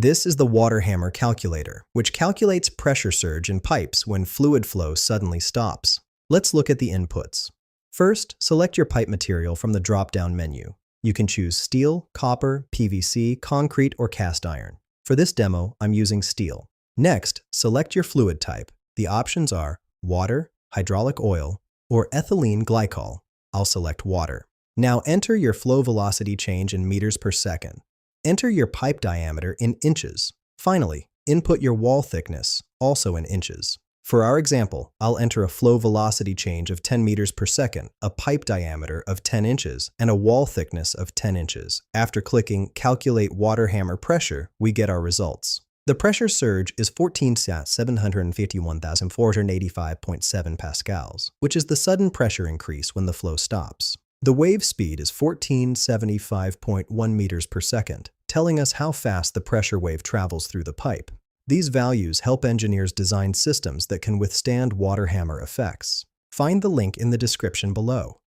This is the water hammer calculator, which calculates pressure surge in pipes when fluid flow suddenly stops. Let's look at the inputs. First, select your pipe material from the drop-down menu. You can choose steel, copper, PVC, concrete, or cast iron. For this demo, I'm using steel. Next, select your fluid type. The options are water, hydraulic oil, or ethylene glycol. I'll select water. Now enter your flow velocity change in meters per second. Enter your pipe diameter in inches. Finally, input your wall thickness, also in inches. For our example, I'll enter a flow velocity change of 10 meters per second, a pipe diameter of 10 inches, and a wall thickness of 10 inches. After clicking Calculate Water Hammer Pressure, we get our results. The pressure surge is 14,751,485.7 pascals, which is the sudden pressure increase when the flow stops. The wave speed is 1475.1 meters per second, telling us how fast the pressure wave travels through the pipe. These values help engineers design systems that can withstand water hammer effects. Find the link in the description below.